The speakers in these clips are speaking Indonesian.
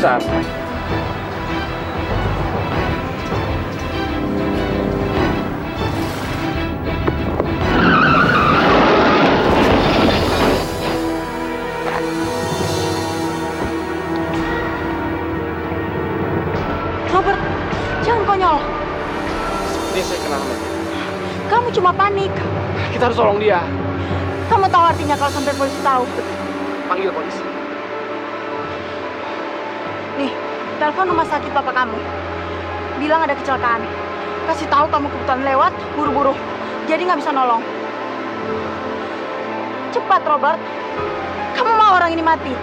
besar. Robert, jangan konyol. Sepertinya saya kenal. Kamu cuma panik. Kita harus tolong dia. Kamu tahu artinya kalau sampai polisi tahu? Panggil polisi. Nih, telepon rumah sakit papa kamu. Bilang ada kecelakaan. Kasih tahu kamu kebetulan lewat, buru-buru. Jadi nggak bisa nolong. Cepat, Robert. Kamu mau orang ini mati?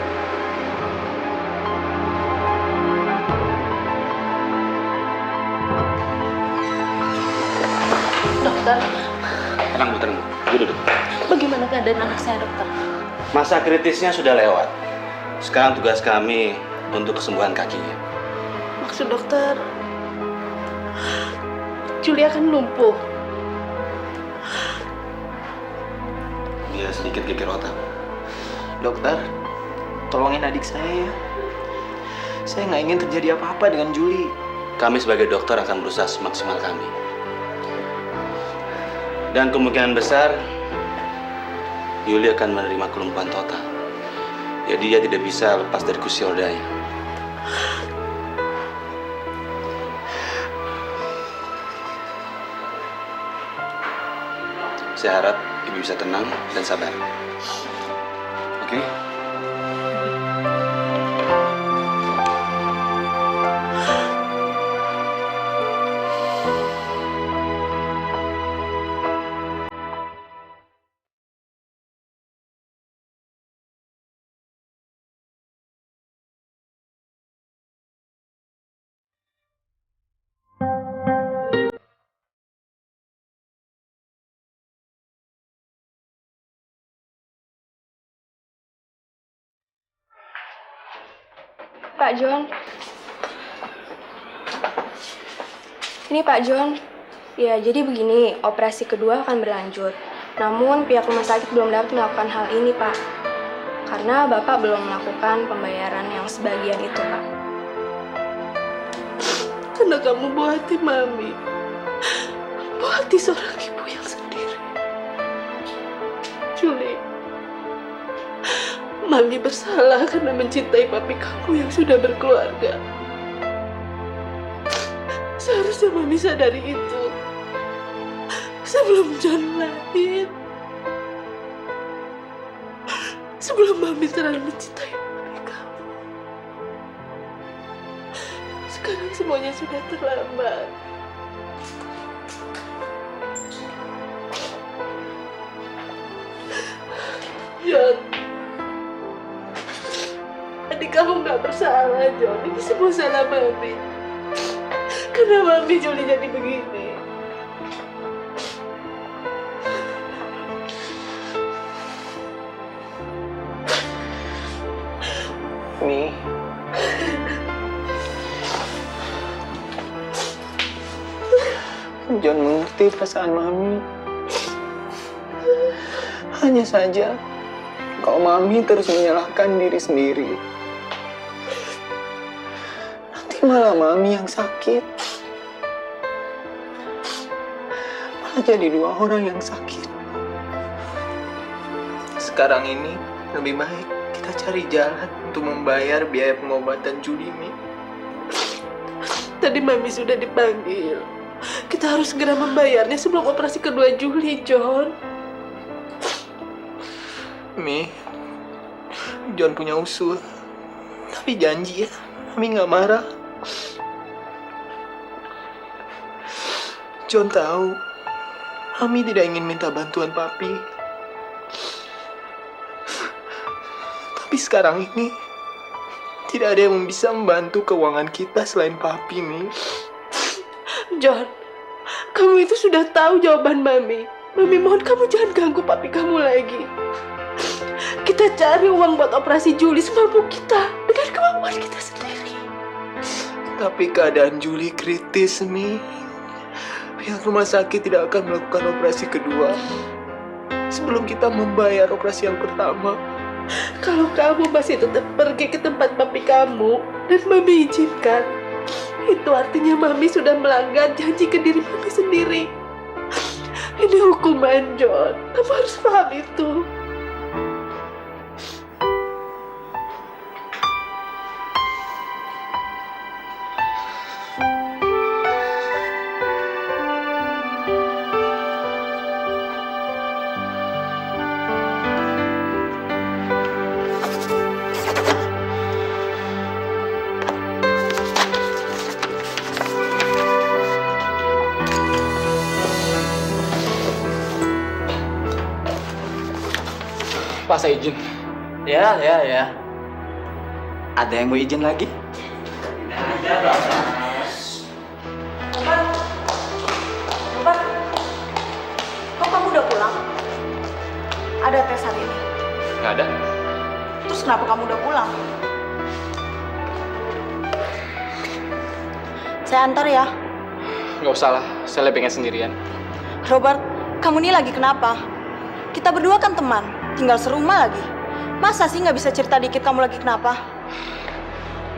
Dokter, Tenang Bu, tenang. Bu, duduk. bagaimana keadaan anak saya, dokter? Masa kritisnya sudah lewat. Sekarang tugas kami untuk kesembuhan kakinya. Maksud dokter, Julia akan lumpuh. Dia sedikit geger otak. Dokter, tolongin adik saya ya. Saya nggak ingin terjadi apa-apa dengan Juli. Kami sebagai dokter akan berusaha semaksimal kami. Dan kemungkinan besar, Yuli akan menerima kelumpuhan total. Jadi dia tidak bisa lepas dari kursi rodanya. Saya harap Ibu bisa tenang dan sabar. Oke? Pak John. Ini Pak John. Ya, jadi begini, operasi kedua akan berlanjut. Namun pihak rumah sakit belum dapat melakukan hal ini, Pak. Karena Bapak belum melakukan pembayaran yang sebagian itu, Pak. Karena kamu buah hati Mami. Buah hati seorang ibu yang sendiri. Julie, Mami bersalah karena mencintai papi kamu yang sudah berkeluarga. Seharusnya Mami sadari itu sebelum John lahir. Sebelum Mami terlalu mencintai papi kamu. Sekarang semuanya sudah terlambat. John, adik kamu nggak bersalah, John. Ini semua salah Mami. Karena Mami Juli jadi begini. Mi, John mengerti perasaan Mami. Hanya saja, kalau Mami terus menyalahkan diri sendiri, nanti malah Mami yang sakit. Malah jadi dua orang yang sakit. Sekarang ini lebih baik kita cari jalan untuk membayar biaya pengobatan Juli, Mi. Tadi Mami sudah dipanggil. Kita harus segera membayarnya sebelum operasi kedua Juli, John. Mi, John punya usul. Tapi janji ya, Mami nggak marah. John tahu, Mami tidak ingin minta bantuan Papi. Tapi sekarang ini, tidak ada yang bisa membantu keuangan kita selain Papi, Mi. John, kamu itu sudah tahu jawaban Mami. Mami mohon kamu jangan ganggu papi kamu lagi. Kita cari uang buat operasi Juli semampu kita dengan kemampuan kita sendiri. Tapi keadaan Juli kritis, Mi. Pihak rumah sakit tidak akan melakukan operasi kedua sebelum kita membayar operasi yang pertama. Kalau kamu masih tetap pergi ke tempat papi kamu dan mami izinkan, itu artinya mami sudah melanggar janji ke diri mami sendiri. Ini hukuman, John. Kamu harus paham itu. Pak, saya izin. Ya. Ada yang mau izin lagi? Robert, kok kamu udah pulang? Ada tes hari ini. Nggak ada. Terus kenapa kamu udah pulang? Saya antar ya. Nggak usah lah, saya lebih pengen sendirian. Robert, kamu ini lagi kenapa? Kita berdua kan teman, tinggal serumah lagi. Masa sih nggak bisa cerita dikit kamu lagi kenapa?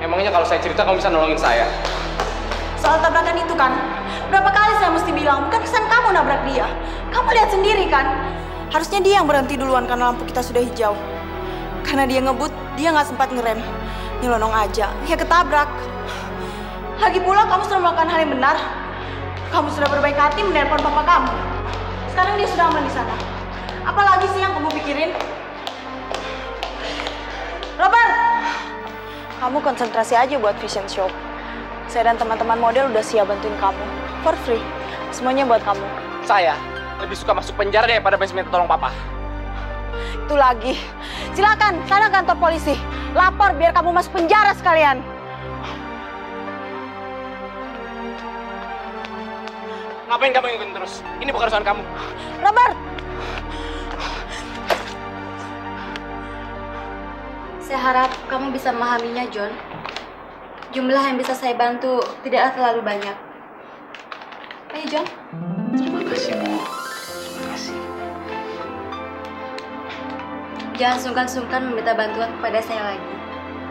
Emangnya kalau saya cerita kamu bisa nolongin saya? Soal tabrakan itu kan, berapa kali saya mesti bilang, bukan kesan kamu nabrak dia. Kamu lihat sendiri kan? Harusnya dia yang berhenti duluan karena lampu kita sudah hijau. Karena dia ngebut, dia nggak sempat ngerem. Nyelonong aja, dia ketabrak. Lagi pula kamu sudah melakukan hal yang benar. Kamu sudah berbaik hati menelpon papa kamu. Sekarang dia sudah aman di sana. Apalagi sih yang kamu pikirin? Robert! Kamu konsentrasi aja buat fashion show. Saya dan teman-teman model udah siap bantuin kamu. For free. Semuanya buat kamu. Saya lebih suka masuk penjara daripada minta tolong papa. Itu lagi. Silakan, sana kantor polisi. Lapor biar kamu masuk penjara sekalian. Ngapain kamu ngikutin terus? Ini bukan urusan kamu. Robert! Saya harap kamu bisa memahaminya, John. Jumlah yang bisa saya bantu tidaklah terlalu banyak. Ayo, John. Terima kasih, Bu. Terima kasih. Jangan sungkan-sungkan meminta bantuan kepada saya lagi.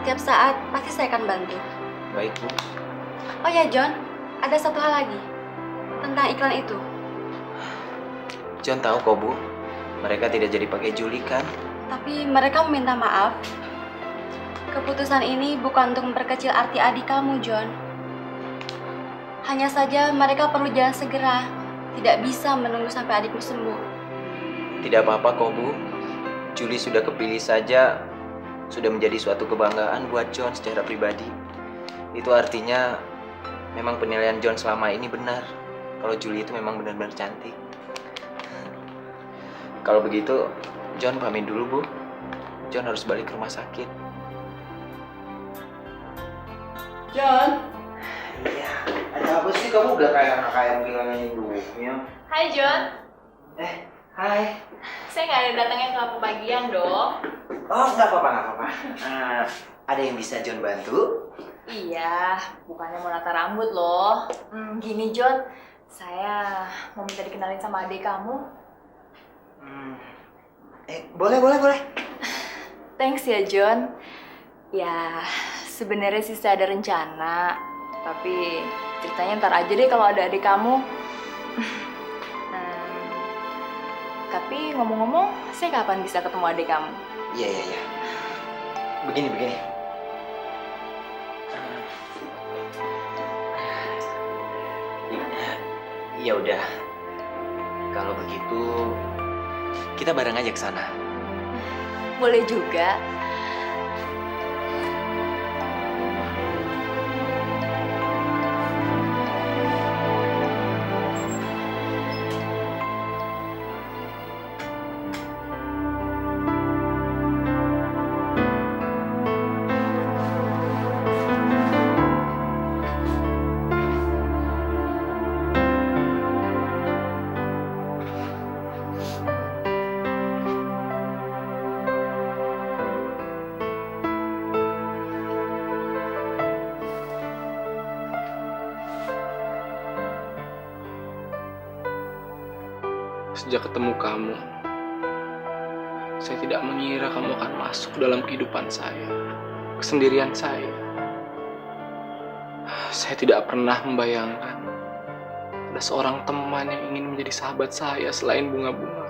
Tiap saat pasti saya akan bantu. Baik, Bu. Oh ya, John. Ada satu hal lagi. Tentang iklan itu. John tahu kok, Bu. Mereka tidak jadi pakai Julie kan? Tapi mereka meminta maaf. Keputusan ini bukan untuk memperkecil arti adik kamu, John. Hanya saja mereka perlu jalan segera. Tidak bisa menunggu sampai adikmu sembuh. Tidak apa-apa kok, Bu. Julie sudah kepilih saja sudah menjadi suatu kebanggaan buat John secara pribadi. Itu artinya memang penilaian John selama ini benar. Kalau Julie itu memang benar-benar cantik. Kalau begitu, John pamit dulu, Bu. John harus balik ke rumah sakit. John, Iya, ada apa sih? Kamu udah kayak anak ayam kehilangan induknya. Hai John, Hai. saya nggak ada datangnya ke pembagian dong. Oh, nggak apa-apa. Ada yang bisa John bantu? Iya, bukannya mau nata rambut loh. Gini John, saya mau minta dikenalin sama adik kamu. Boleh. Thanks ya John. Ya, sebenarnya sih saya ada rencana, tapi ceritanya ntar aja deh kalau ada adik kamu. Tapi ngomong-ngomong, saya kapan bisa ketemu adik kamu? Iya. Begini. Ya udah. Kalau begitu, kita bareng aja ke sana. Boleh juga. Sejak ketemu kamu, Saya tidak mengira kamu akan masuk dalam kehidupan saya, kesendirian saya. Saya tidak pernah membayangkan ada seorang teman yang ingin menjadi sahabat saya selain bunga-bunga.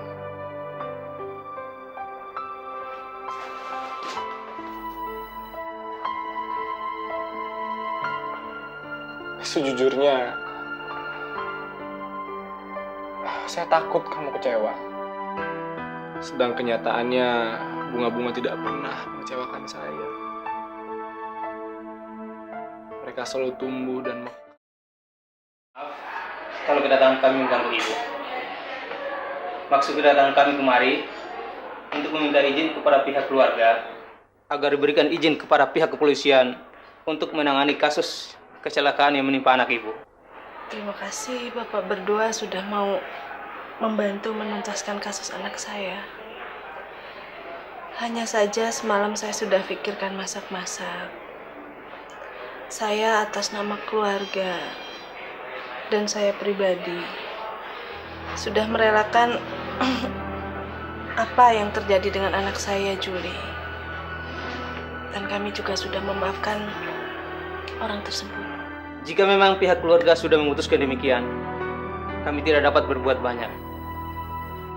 Sejujurnya, saya takut kamu kecewa. Sedang kenyataannya, bunga-bunga tidak pernah mengecewakan saya. Mereka selalu tumbuh dan kalau kedatangan kami mengganggu ibu. Maksud kedatangan kami kemari untuk meminta izin kepada pihak keluarga agar diberikan izin kepada pihak kepolisian untuk menangani kasus kecelakaan yang menimpa anak ibu. Terima kasih Bapak berdua sudah mau membantu menuntaskan kasus anak saya. Hanya saja semalam saya sudah pikirkan masak-masak. Saya atas nama keluarga dan saya pribadi sudah merelakan apa yang terjadi dengan anak saya, Julie. Dan kami juga sudah memaafkan orang tersebut. Jika memang pihak keluarga sudah memutuskan demikian, kami tidak dapat berbuat banyak.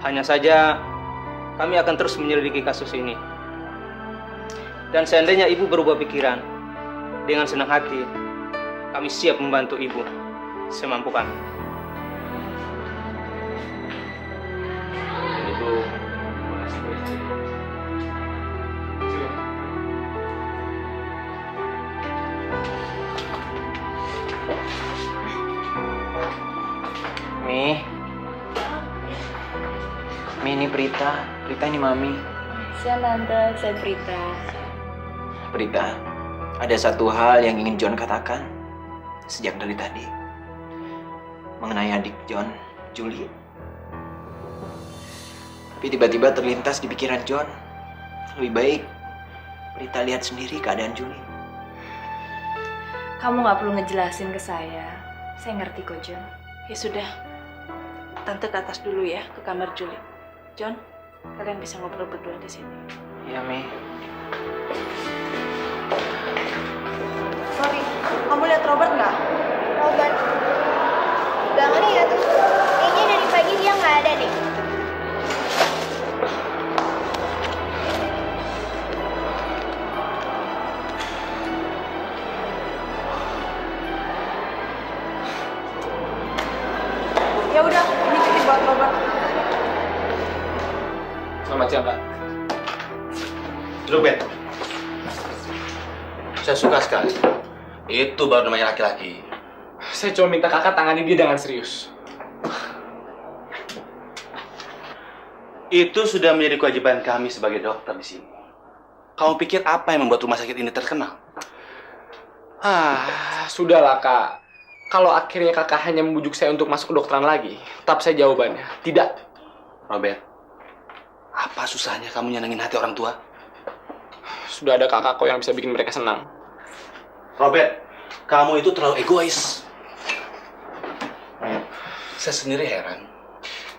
Hanya saja kami akan terus menyelidiki kasus ini. Dan seandainya ibu berubah pikiran, dengan senang hati kami siap membantu ibu semampu kami. Ibu, Mi ini Prita ini Mami. Siang Tante, saya Prita. Prita, ada satu hal yang ingin John katakan sejak dari tadi mengenai adik John, Julie. Tapi tiba-tiba terlintas di pikiran John, lebih baik Prita lihat sendiri keadaan Julie. Kamu nggak perlu ngejelasin ke saya ngerti kok John. Ya sudah, Tante ke atas dulu ya, ke kamar Julie. John, kalian bisa ngobrol berdua di sini. Iya, Mi. Sorry, kamu lihat Robert nggak? Robert? Gak ngeliat tuh. Kayaknya dari pagi dia nggak ada deh. Ya udah, ini titip buat Robert. Selamat siang, Kak. duduk, Ben. Saya suka sekali. Itu baru namanya laki-laki. Saya cuma minta kakak tangani dia dengan serius. Itu sudah menjadi kewajiban kami sebagai dokter di sini. Kamu pikir apa yang membuat rumah sakit ini terkenal? Sudahlah, Kak. Kalau akhirnya kakak hanya membujuk saya untuk masuk ke kedokteran lagi, tetap saya jawabannya, tidak. Robert, apa susahnya kamu nyenengin hati orang tua? Sudah ada kakak kok yang bisa bikin mereka senang. Robert, kamu itu terlalu egois. Saya sendiri heran.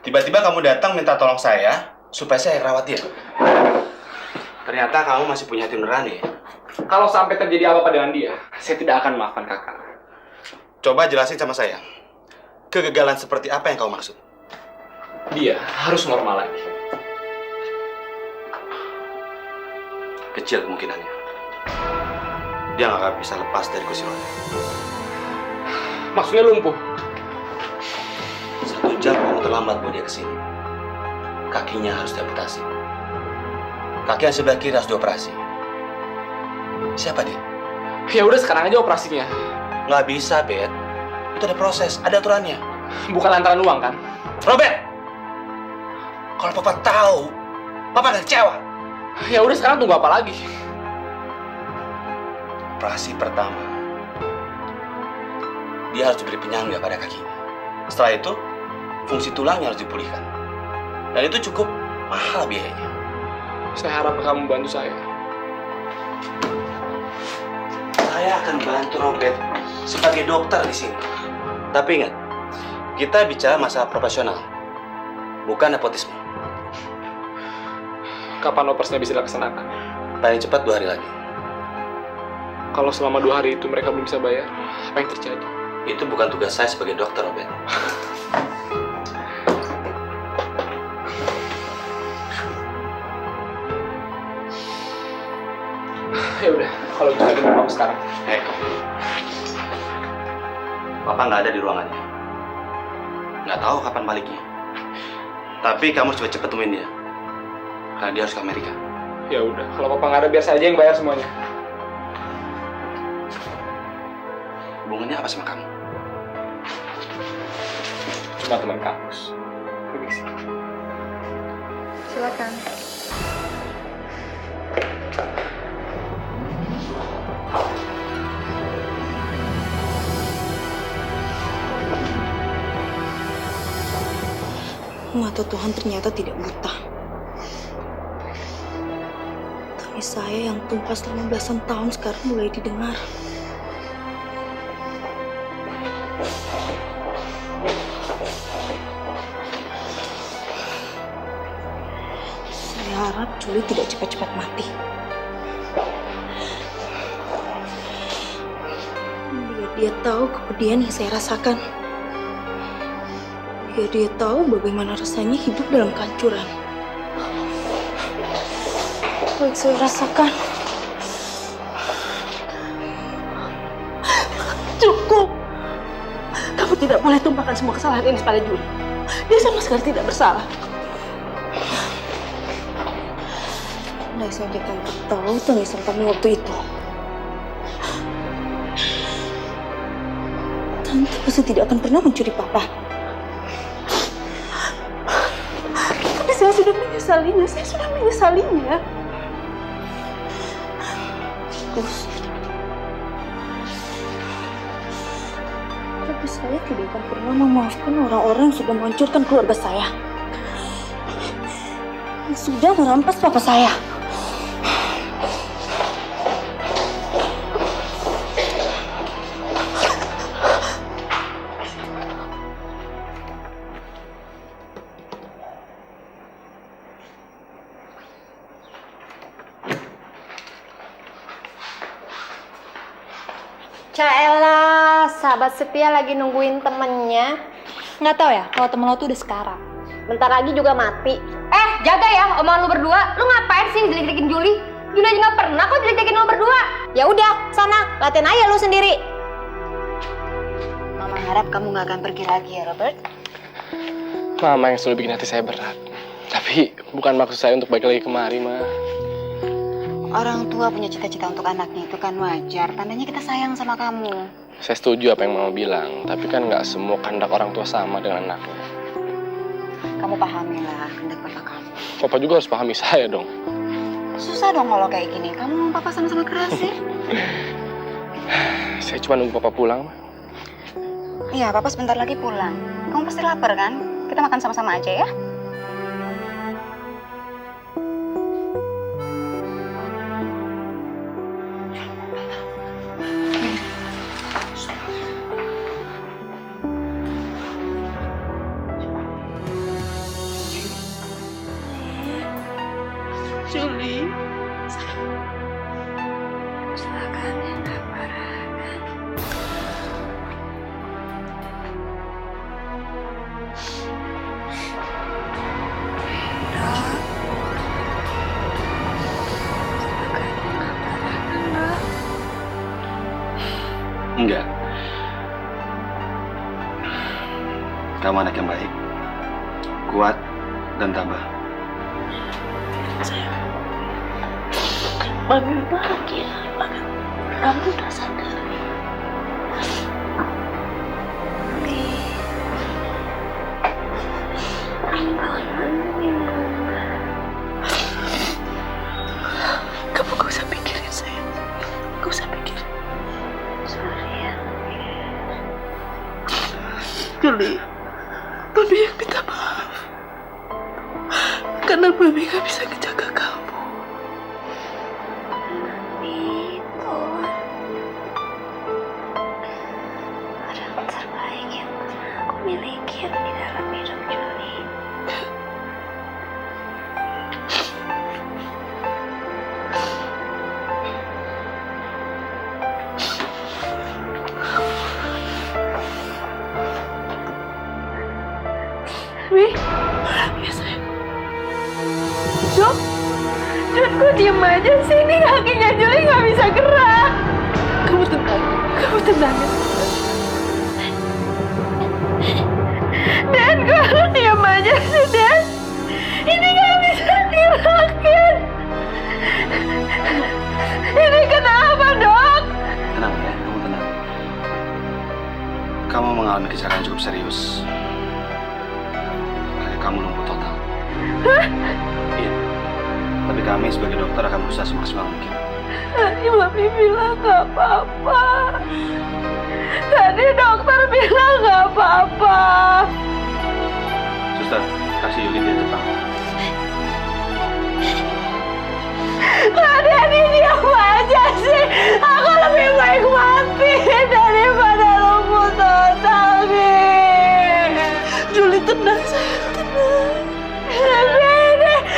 Tiba-tiba kamu datang minta tolong saya supaya saya rawat dia. Ternyata kamu masih punya hati nurani. Kalau sampai terjadi apa-apa dengan dia, saya tidak akan maafkan kakak. Coba jelasin sama saya. Kegagalan seperti apa yang kamu maksud? Dia harus normal lagi. Kecil kemungkinannya. Dia nggak akan bisa lepas dari kursi roda. Maksudnya lumpuh? 1 jam kamu terlambat bawa dia ke sini. Kakinya harus diamputasi. Kaki yang sebelah kiri harus dioperasi. Siapa dia? Ya udah sekarang aja operasinya. Nggak bisa, Bet. Itu ada proses, ada aturannya. Bukan lantaran uang kan? Robert! Kalau Papa tahu, Papa akan kecewa. Ya udah sekarang tunggu apa lagi? Operasi pertama, dia harus diberi penyangga pada kakinya. Setelah itu, fungsi tulangnya harus dipulihkan. Dan itu cukup mahal biayanya. Saya harap kamu bantu saya. Saya akan bantu Robert sebagai dokter di sini. Tapi ingat, kita bicara masalah profesional, bukan nepotisme. Kapan operasinya bisa dilaksanakan? Paling cepat 2 hari lagi. Kalau selama 2 hari itu mereka belum bisa bayar, apa yang terjadi? Itu bukan tugas saya sebagai dokter, Robert. Ya udah, kalau gitu kita mau sekarang. Hei, Papa nggak ada di ruangannya. Nggak tahu kapan baliknya. Tapi kamu harus cepet temuin dia. Karena dia harus ke Amerika. Ya udah, kalau papa nggak ada biar saya aja yang bayar semuanya. Hubungannya apa sama kamu? Cuma teman kampus. Permisi. Silakan. Mata Tuhan ternyata tidak buta. Tangis saya yang tumpah selama belasan tahun sekarang mulai didengar. Saya harap Juli tidak cepat-cepat mati. Biar dia tahu kepedihan yang saya rasakan. Biar dia tahu bagaimana rasanya hidup dalam kehancuran. Baik saya rasakan. Cukup. Kamu tidak boleh tumpahkan semua kesalahan ini pada Juli. Dia sama sekali tidak bersalah. Andai saja Tante tahu tangisan kamu waktu itu. Tante pasti tidak akan pernah mencuri Papa. Tapi saya sudah menyesalinya. Bagus. Tapi saya tidak akan pernah memaafkan orang-orang yang sudah menghancurkan keluarga saya. Yang sudah merampas Papa saya. Caela, sahabat setia lagi nungguin temennya. Nggak tahu ya kalau temen lo tuh udah sekarang. Bentar lagi juga mati. Jaga ya omongan lu berdua. Lu ngapain sih jelek-jelekin Juli? Juli aja nggak pernah kok jelek-jelekin lu berdua. Ya udah, sana latihan aja lu sendiri. Mama harap kamu nggak akan pergi lagi ya, Robert. Mama yang selalu bikin hati saya berat. Tapi bukan maksud saya untuk balik lagi kemari, Ma. Orang tua punya cita-cita untuk anaknya itu kan wajar. Tandanya kita sayang sama kamu. Saya setuju apa yang Mama bilang. Tapi kan nggak semua kehendak orang tua sama dengan anaknya. Kamu pahamilah kehendak papa kamu. Papa juga harus pahami saya dong. Susah dong kalau kayak gini. Kamu sama papa sama-sama keras ya. Saya cuma nunggu Papa pulang, Ma. Iya, papa sebentar lagi pulang. Kamu pasti lapar kan? Kita makan sama-sama aja ya. Juli. Enggak. Kamu anak yang baik, kuat, dan tabah. Mami bahagia banget. Kamu udah sadar. Kamu gak usah pikirin saya. Gak usah pikirin. Sorry ya. Juli, Mami yang minta maaf. Karena Mami gak bisa ngejaga kamu. Mi? Ya sayang. Dok, kok diem aja sih? Ini kakinya Juli nggak bisa gerak. Kamu tenang ya. Dan kok diem aja sih, Dan? Ini nggak bisa gerakin. Ini kenapa, Dok? Tenang ya, kamu tenang. Kamu mengalami kecelakaan cukup serius. Kaki kamu lumpuh total. Iya. Tapi kami sebagai dokter akan berusaha semaksimal mungkin. Tadi Mami bilang nggak apa-apa. Tadi dokter bilang nggak apa-apa. Suster, kasih Yuli dia cepat. Tadi diam aja sih. Aku lebih baik mati daripada lumpuh total, Mi. Juli tenang, sayang, tenang.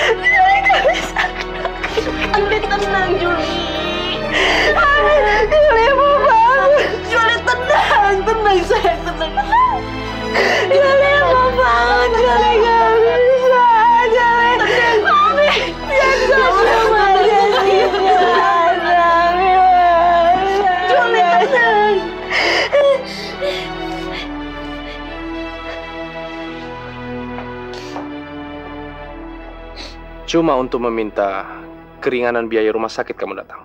Juli gak bisa gerak. Tenang, Juli. Juli mau bangun. Juli tenang sayang, tenang. Juli mau bangun, Juli gak bisa. Juli tenang. Mami, jangan sama dia. Juli tenang. Cuma untuk meminta keringanan biaya rumah sakit kamu datang.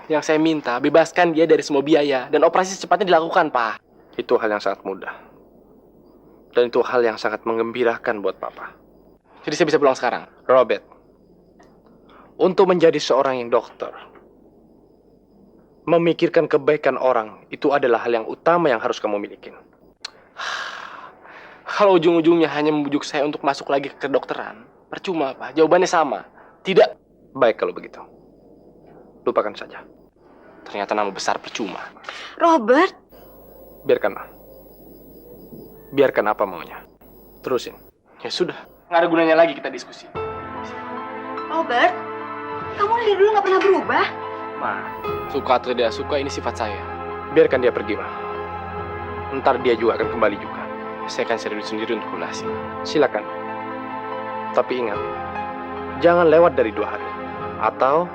Yang saya minta, bebaskan dia dari semua biaya dan operasi secepatnya dilakukan, Pak. Itu hal yang sangat mudah. Dan itu hal yang sangat menggembirakan buat Papa. Jadi saya bisa pulang sekarang. Robert, untuk menjadi seorang yang dokter, memikirkan kebaikan orang itu adalah hal yang utama yang harus kamu miliki. Kalau ujung-ujungnya hanya membujuk saya untuk masuk lagi ke kedokteran, percuma, Pak. Jawabannya sama. Tidak. Baik kalau begitu. Lupakan saja. Ternyata nama besar percuma. Robert, Biarkan apa maunya. Terusin. Ya sudah. Nggak ada gunanya lagi kita diskusi. Robert, kamu dari dulu nggak pernah berubah. Ma, suka atau tidak suka ini sifat saya. Biarkan dia pergi, Ma. Ntar dia juga akan kembali juga. Saya akan cari duit sendiri untuk lunasi. Silakan. Tapi ingat, jangan lewat dari 2 hari. Atau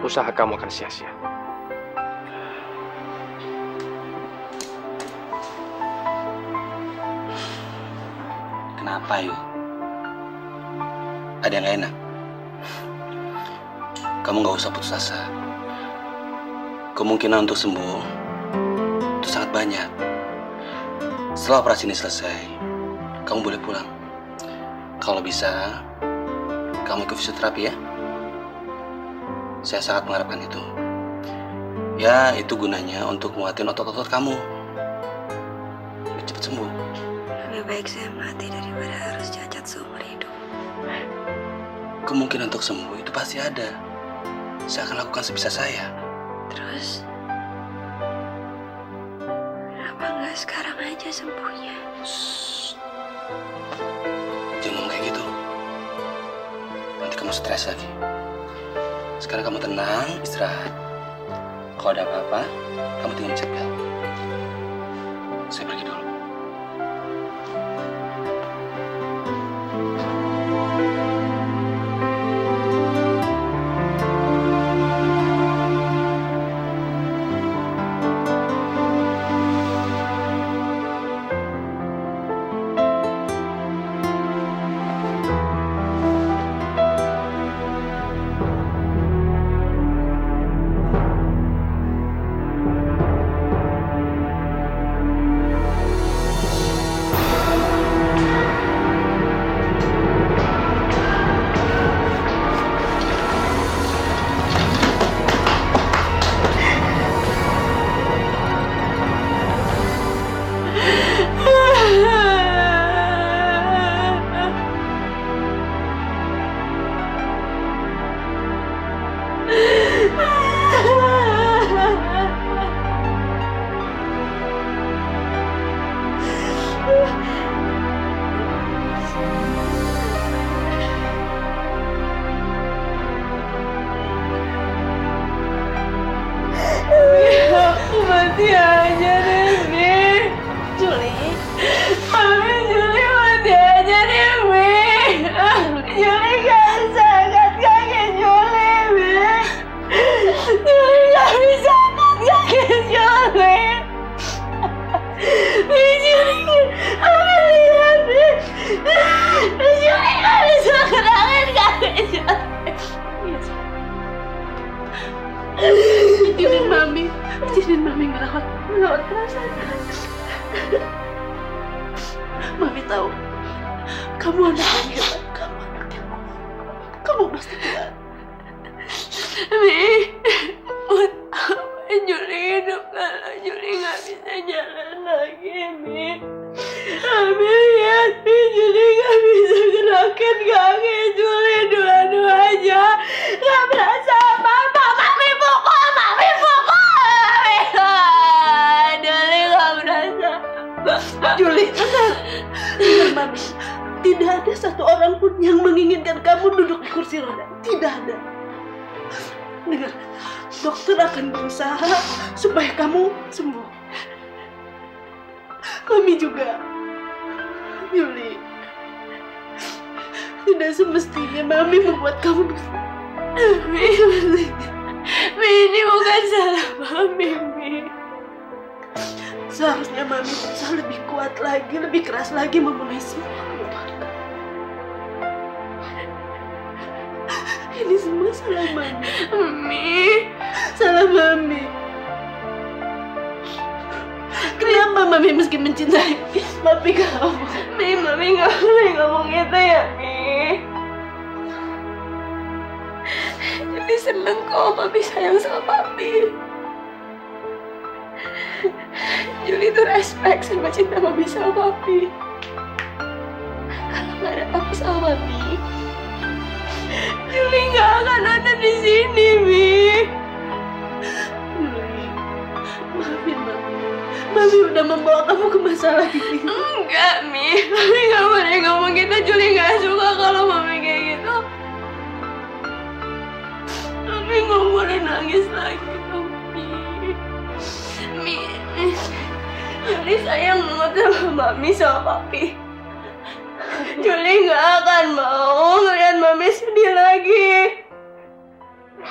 usaha kamu akan sia-sia. Kenapa, Yu? Ada yang gak enak? Kamu gak usah putus asa. Kemungkinan untuk sembuh itu sangat banyak. Setelah operasi ini selesai, kamu boleh pulang. Kalau bisa, kamu ikut fisioterapi ya. Saya sangat mengharapkan itu. Ya, itu gunanya untuk nguatin otot-otot kamu. Biar cepat sembuh. Lebih baik saya mati daripada harus cacat seumur hidup. Kemungkinan untuk sembuh itu pasti ada. Saya akan lakukan sebisa saya. Terus, kenapa nggak sekarang aja sembuhnya? Jangan ngomong kayak gitu. Nanti kamu stres lagi. Sekarang kamu tenang, istirahat. Kalau ada apa-apa, kamu tinggal cek bel. Saya pergi dulu. Kamu anak yang hebat, kamu anak yang kuat. Kamu pasti kuat. Mi, buat apa Juli hidup kalau Juli nggak bisa jalan lagi, Mi? Ami lihat, Mi, Juli nggak bisa gerakin kaki Juli dua-duanya. Nggak berasa apa-apa, Mami pukul, Mami pukul. Juli nggak berasa. Juli, dengar Mami. Tidak ada satu orang pun yang menginginkan kamu duduk di kursi roda. Tidak ada. Dengar, dokter akan berusaha supaya kamu sembuh. Mami juga. Juli, tidak semestinya Mami membuat kamu Mi, ini bukan salah Mami, Mi. Seharusnya Mami berusaha lebih kuat lagi, lebih keras lagi memenuhi semua kebutuhan. Ini semua salah Mami. Mi, Salah Mami. Kenapa Mami meski mencintai papi kamu? Mi, Mami nggak boleh ngomong gitu ya, Mi. Jadi seneng kok Mami sayang sama papi. Juli tuh respect sama cinta Mami sama papi. Kalau nggak ada papi sama Mami, Juli nggak akan ada di sini, Mi. Juli, maafin Mami. Mami udah membawa kamu ke masalah ini. Enggak, Mi. Mami nggak boleh ngomong gitu. Juli nggak suka kalau Mami kayak gitu. Mami nggak boleh nangis lagi, Mi. Mi, Juli sayang banget sama Mami sama papi. Juli nggak akan mau ngeliat Mami sedih lagi.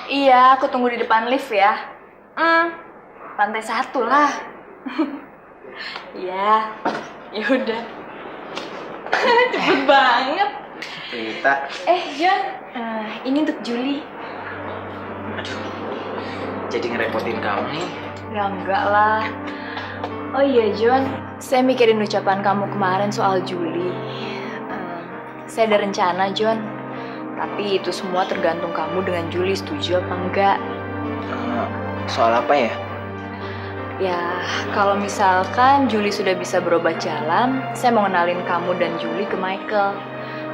Iya, aku tunggu di depan lift ya. Lantai 1 lah. Ya, yaudah. Cepet banget. Cerita. John, ini untuk Juli. Jadi ngerepotin kamu nih. Ya enggak lah. Oh iya John, saya mikirin ucapan kamu kemarin soal Juli. Saya ada rencana John, tapi itu semua tergantung kamu dengan Juli setuju apa enggak. Soal apa ya? Ya, kalau misalkan Juli sudah bisa berobat jalan, saya mau kenalin kamu dan Juli ke Michael.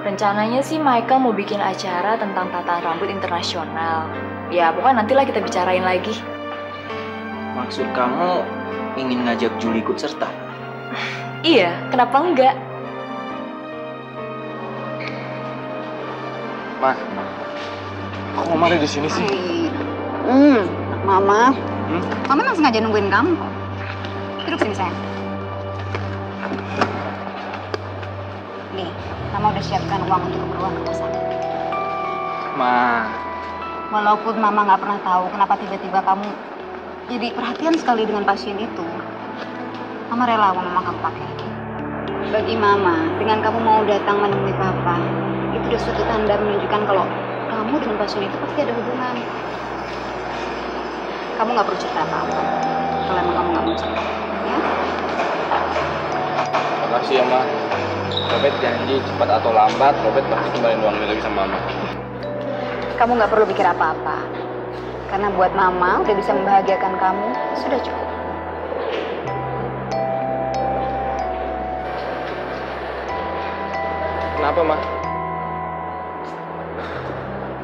Rencananya sih Michael mau bikin acara tentang tataan rambut internasional. Ya, pokoknya nantilah kita bicarain lagi. Maksud kamu ingin ngajak Juli ikut serta? Iya, kenapa enggak? Ma, kok Mama ada di sini sih? Mama. Mama emang sengaja nungguin kamu kok. Duduk sini sayang. Nih, Mama udah siapkan uang untuk keperluan rumah sakit. Ma. Walaupun Mama nggak pernah tahu kenapa tiba-tiba kamu jadi perhatian sekali dengan pasien itu, Mama rela uang Mama kamu pakai. Bagi Mama, dengan kamu mau datang menemui Papa, itu udah suatu tanda menunjukkan kalau kamu dengan pasien itu pasti ada hubungan. Kamu nggak perlu cerita apa-apa kalau emang kamu nggak mau cerita, ya? Makasih ya, Ma. Robert janji cepat atau lambat, Robert pasti kembaliin uang ini lagi sama Mama. Kamu nggak perlu pikir apa-apa, karena buat Mama udah bisa membahagiakan kamu, sudah cukup. Kenapa, Ma?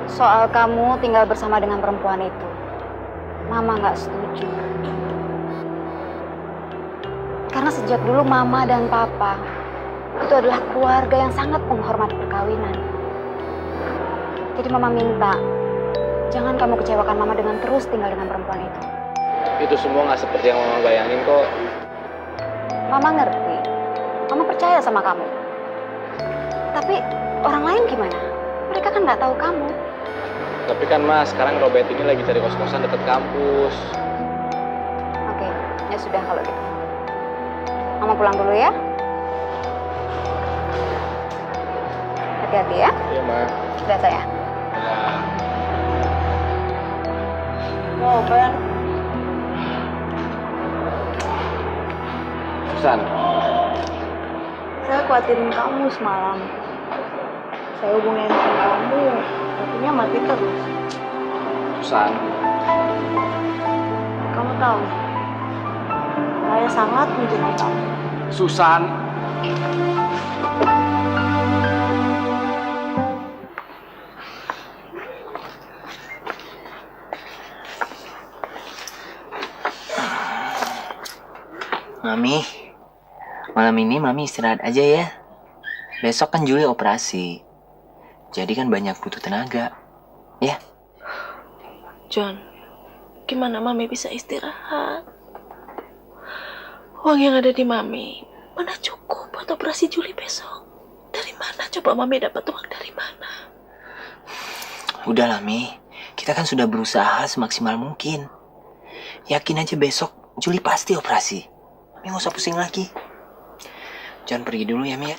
Soal kamu tinggal bersama dengan perempuan itu, Mama nggak setuju. Karena sejak dulu Mama dan Papa itu adalah keluarga yang sangat menghormati perkawinan. Jadi Mama minta, jangan kamu kecewakan Mama dengan terus tinggal dengan perempuan itu. Itu semua nggak seperti yang Mama bayangin kok. Mama ngerti, Mama percaya sama kamu. Tapi orang lain gimana? Mereka kan nggak tahu kamu. Tapi kan, Ma, sekarang Robert ini lagi cari kos-kosan dekat kampus. Oke, ya sudah kalau gitu. Mama pulang dulu ya. Hati-hati ya. Iya, Ma. Sudah saya. Mau kan? Susan. Saya khawatirin kamu semalam. Saya hubungin handphone kamu, artinya mati terus. Susan, Kamu tahu, saya sangat mencintai kamu. Susan. Mami, malam ini Mami istirahat aja ya. Besok kan Juli operasi. Jadi kan banyak butuh tenaga. Ya? John, gimana Mami bisa istirahat? Uang yang ada di Mami mana cukup buat operasi Juli besok? Dari mana coba Mami dapat uang dari mana? Udahlah Mi, kita kan sudah berusaha semaksimal mungkin. Yakin aja besok Juli pasti operasi. Mi nggak usah pusing lagi. Jangan pergi dulu ya Mi ya.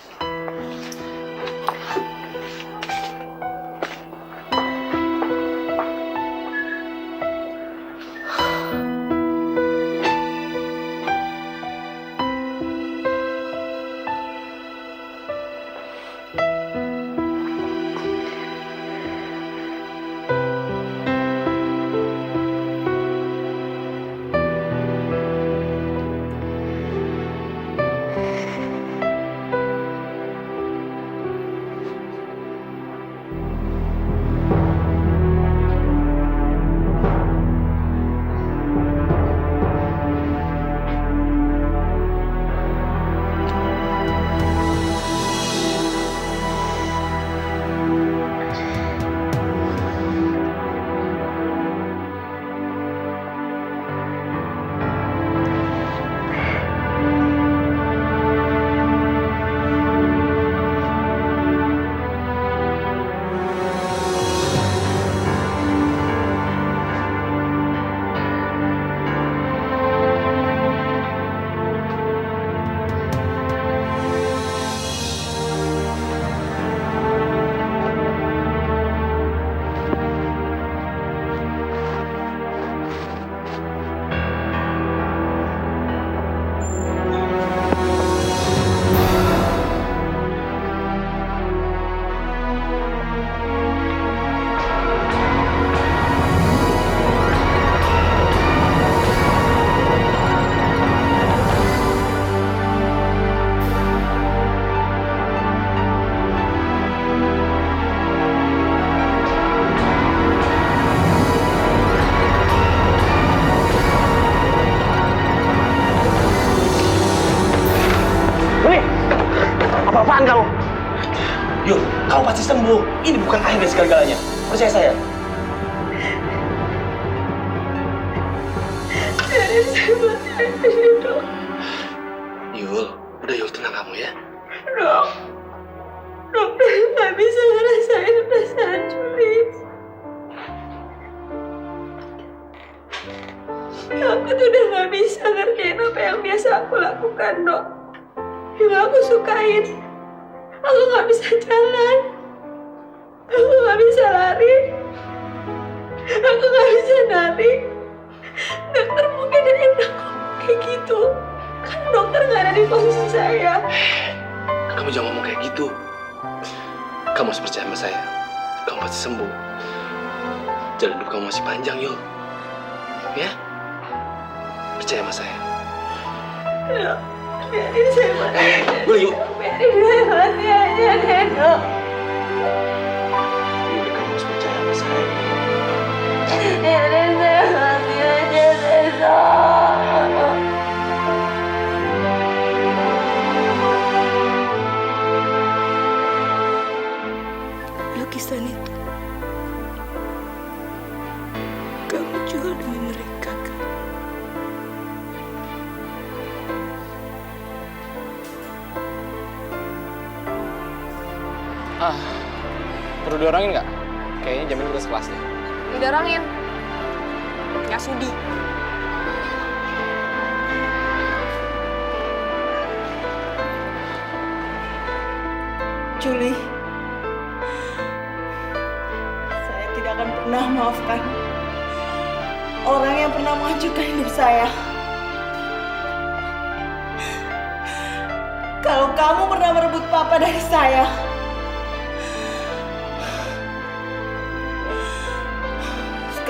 Apa-apaan kamu? Yuk, kamu pasti sembuh. Ini bukan akhir dari segala-galanya. Percaya saya. Yul, udah Yul, tenang kamu ya. Dokter nggak bisa ngerasain perasaan Julis. Aku tuh udah nggak bisa ngerjain apa yang biasa aku lakukan, Dok. Yang aku sukain, aku nggak bisa jalan, aku nggak bisa lari, aku nggak bisa nari. Dokter mungkin enak kayak gitu, karena dokter nggak ada di posisi saya. Kamu jangan ngomong kayak gitu. Kamu harus percaya sama saya. Kamu pasti sembuh. Jalan hidup kamu masih panjang, Yul. Ya? Percaya sama saya. Dok, biarin saya mati aja. Boleh, yuk. Biarin saya mati aja deh, Dok. Yul, kamu harus percaya sama saya. Biarin saya mati aja deh, Dok. Lukisan itu kamu jual demi mereka, kan? Perlu diorangin nggak? Kayaknya jamin kita sekelas deh. Didorongin. Nggak sudi. Juli, saya tidak akan pernah maafkan orang yang pernah menghancurkan hidup saya. Kalau kamu pernah merebut papa dari saya,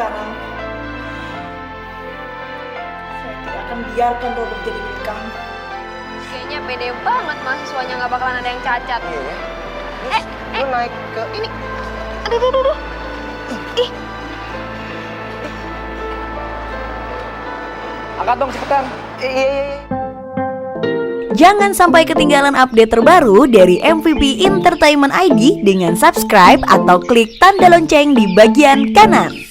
sekarang. Saya tidak akan biarkan Robert jadi milik kamu. Kayaknya pede banget mahasiswanya nggak bakalan ada yang cacat. Iya ya. Lu naik ke Ini, aduh. Ih, angkat dong cepetan. Iya. Jangan sampai ketinggalan update terbaru dari MVP Entertainment ID dengan subscribe atau klik tanda lonceng di bagian kanan.